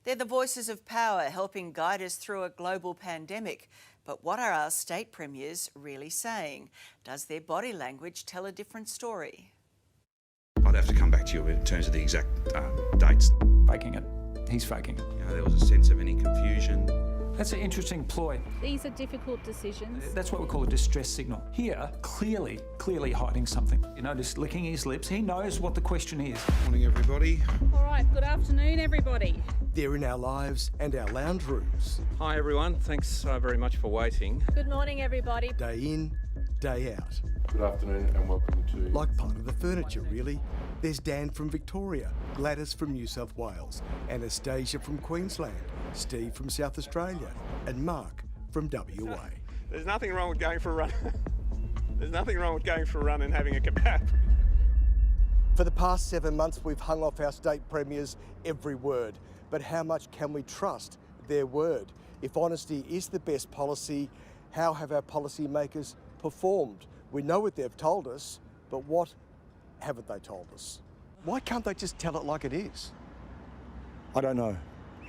They're the voices of power helping guide us through a global pandemic. But what are our state premiers really saying? Does their body language tell a different story? I'd have to come back to you in terms of the exact dates. Faking it. He's faking it. You know, there was a sense of any confusion. That's an interesting ploy. These are difficult decisions. That's what we call a distress signal. Here, clearly hiding something. You notice licking his lips. He knows what the question is. Morning, everybody. All right, good afternoon, everybody. They're in our lives and our lounge rooms. Hi everyone, thanks very much for waiting. Good morning, everybody. Day in, day out. Good afternoon and welcome to... Like part of the furniture, really. There's Dan from Victoria, Gladys from New South Wales, Anastasia from Queensland, Steve from South Australia, and Mark from WA. There's nothing wrong with going for a run. There's nothing wrong with going for a run and having a kebab. For the past 7 months, we've hung off our state premiers every word. But how much can we trust their word? If honesty is the best policy, how have our policymakers performed? We know what they've told us, but what haven't they told us? Why can't they just tell it like it is? I don't know.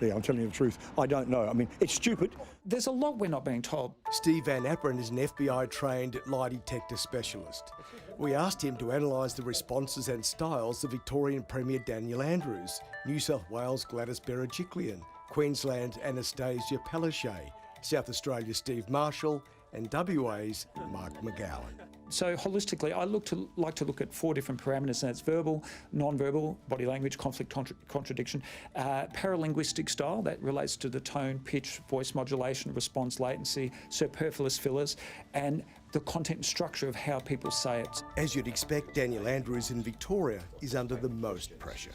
Yeah, I'm telling you the truth. I don't know. I mean, it's stupid. There's a lot we're not being told. Steve Van Apperen is an FBI-trained lie detector specialist. We asked him to analyse the responses and styles of Victorian Premier Daniel Andrews, New South Wales Gladys Berejiklian, Queensland Anastasia Palaszczuk, South Australia Steve Marshall, and WA's Mark McGowan. So holistically, I like to look at 4 different parameters, and that's verbal, non-verbal, body language, conflict, contradiction, paralinguistic style, that relates to the tone, pitch, voice modulation, response latency, superfluous fillers, and the content and structure of how people say it. As you'd expect, Daniel Andrews in Victoria is under the most pressure.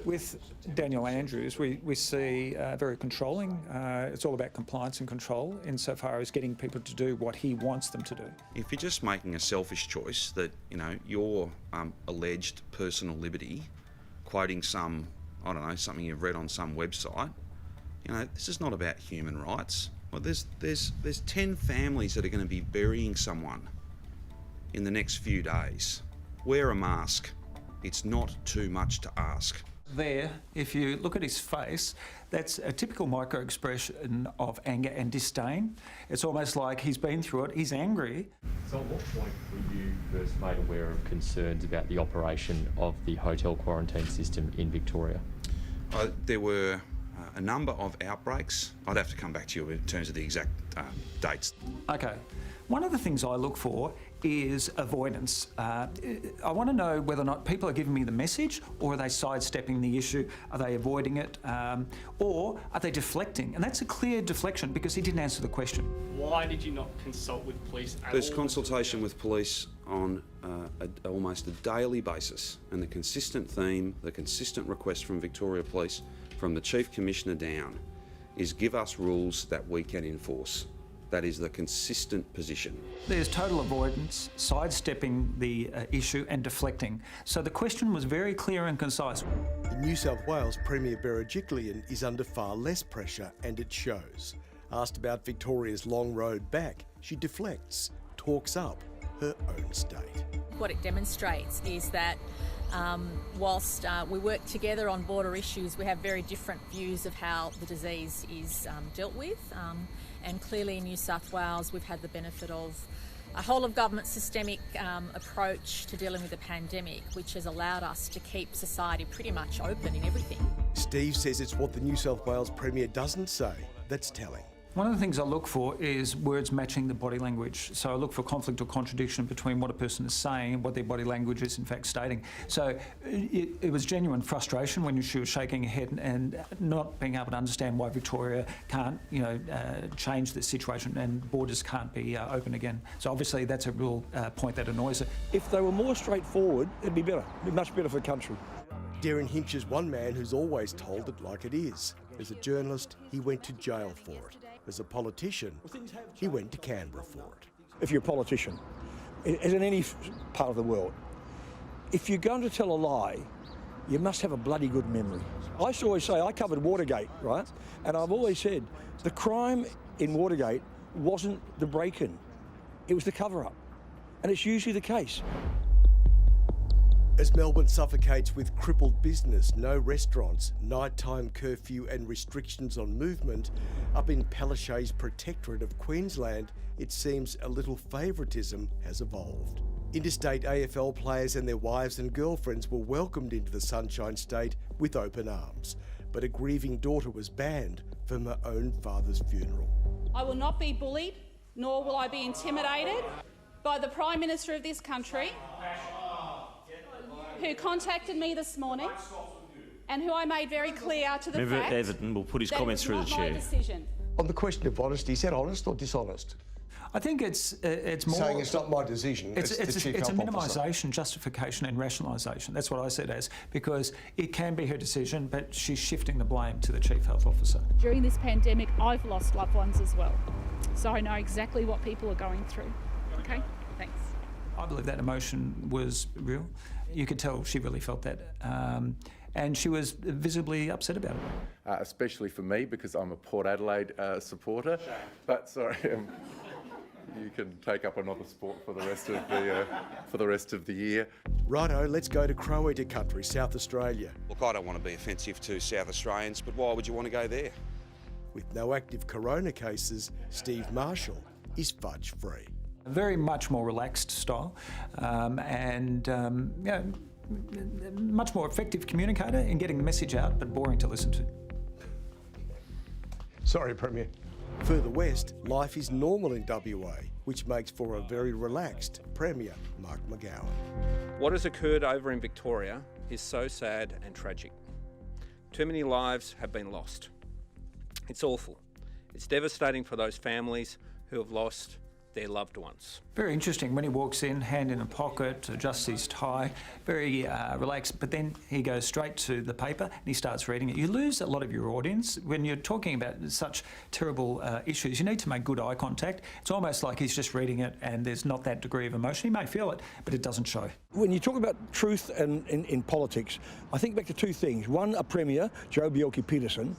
With Daniel Andrews, we see very controlling. It's all about compliance and control insofar as getting people to do what he wants them to do. If you're just making a selfish choice that, you know, your alleged personal liberty, quoting some, I don't know, something you've read on some website, you know, this is not about human rights. Well, there's 10 families that are going to be burying someone in the next few days. Wear a mask. It's not too much to ask. There, if you look at his face, that's a typical micro-expression of anger and disdain. It's almost like he's been through it, he's angry. So at what point were you first made aware of concerns about the operation of the hotel quarantine system in Victoria? There were a number of outbreaks. I'd have to come back to you in terms of the exact dates. Okay. One of the things I look for is avoidance. I want to know whether or not people are giving me the message, or are they sidestepping the issue? Are they avoiding it? Or are they deflecting? And that's a clear deflection because he didn't answer the question. Why did you not consult with police at all? There's consultation with police on almost a daily basis, and the consistent theme, the consistent request from Victoria Police, from the Chief Commissioner down, is give us rules that we can enforce. That is the consistent position. There's total avoidance, sidestepping the issue and deflecting. So the question was very clear and concise. In New South Wales, Premier Berejiklian is under far less pressure, and it shows. Asked about Victoria's long road back, she deflects, talks up her own state. What it demonstrates is that whilst we work together on border issues, we have very different views of how the disease is dealt with. And clearly in New South Wales, we've had the benefit of a whole-of-government systemic approach to dealing with the pandemic, which has allowed us to keep society pretty much open in everything. Steve says it's what the New South Wales Premier doesn't say that's telling. One of the things I look for is words matching the body language. So I look for conflict or contradiction between what a person is saying and what their body language is in fact stating. So it was genuine frustration when she was shaking her head and not being able to understand why Victoria can't, change the situation and borders can't be open again. So obviously that's a real point that annoys her. If they were more straightforward, it'd be better. It'd be much better for the country. Darren Hinch is one man who's always told it like it is. As a journalist, he went to jail for it. As a politician, he went to Canberra for it. If you're a politician, as in any part of the world, if you're going to tell a lie, you must have a bloody good memory. I used to always say, I covered Watergate, right? And I've always said, the crime in Watergate wasn't the break-in, it was the cover-up. And it's usually the case. As Melbourne suffocates with crippled business, no restaurants, nighttime curfew and restrictions on movement, up in Palaszczuk's protectorate of Queensland, it seems a little favouritism has evolved. Interstate AFL players and their wives and girlfriends were welcomed into the Sunshine State with open arms, but a grieving daughter was banned from her own father's funeral. I will not be bullied, nor will I be intimidated by the Prime Minister of this country, who contacted me this morning and who I made very clear to the Member fact Everton will put his that comments it through was the not my chair. decision. On the question of honesty, is that honest or dishonest? I think it's more... Saying it's not my decision, it's the Chief It's a Health Officer. minimisation, justification and rationalisation. That's what I see it as, because it can be her decision, but she's shifting the blame to the Chief Health Officer. During this pandemic, I've lost loved ones as well, so I know exactly what people are going through. Okay, thanks. I believe that emotion was real. You could tell she really felt that. And she was visibly upset about it. Especially for me, because I'm a Port Adelaide supporter. Shame. But sorry, you can take up another sport for the rest of the year. Righto, let's go to Crow-Eater country, South Australia. Look, I don't want to be offensive to South Australians, but why would you want to go there? With no active corona cases, Steve Marshall is fudge-free. Very much more relaxed style, much more effective communicator in getting the message out, but boring to listen to. Sorry, Premier. Further west, life is normal in WA, which makes for a very relaxed Premier Mark McGowan. What has occurred over in Victoria is so sad and tragic. Too many lives have been lost. It's awful. It's devastating for those families who have lost their loved ones. Very interesting. When he walks in, hand in a pocket, adjusts his tie, very relaxed, but then he goes straight to the paper and he starts reading it. You lose a lot of your audience. When you're talking about such terrible issues, you need to make good eye contact. It's almost like he's just reading it and there's not that degree of emotion. He may feel it, but it doesn't show. When you talk about truth and in politics, I think back to two things. One, a Premier, Joe Bjelke-Petersen,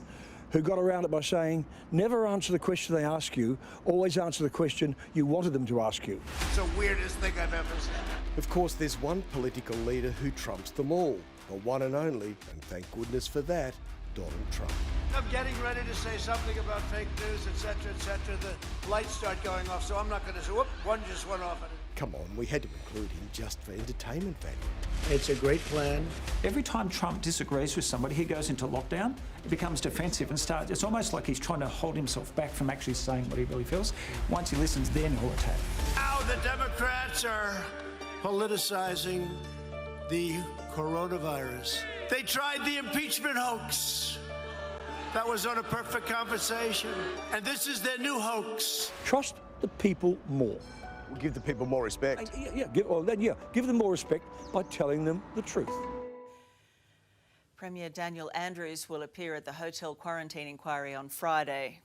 who got around it by saying, never answer the question they ask you, always answer the question you wanted them to ask you. It's the weirdest thing I've ever seen. Of course, there's one political leader who trumps them all, the one and only, and thank goodness for that, Donald Trump. I'm getting ready to say something about fake news, etc., etc. The lights start going off, so I'm not going to say, whoop, one just went off. Come on, we had to include him just for entertainment value. It's a great plan. Every time Trump disagrees with somebody, he goes into lockdown, he becomes defensive and starts, it's almost like he's trying to hold himself back from actually saying what he really feels. Once he listens, then he'll attack. Now the Democrats are politicizing the coronavirus. They tried the impeachment hoax. That was on a perfect conversation. And this is their new hoax. Trust the people more. We'll give the people more respect. Give them more respect by telling them the truth. Premier Daniel Andrews will appear at the hotel quarantine inquiry on Friday.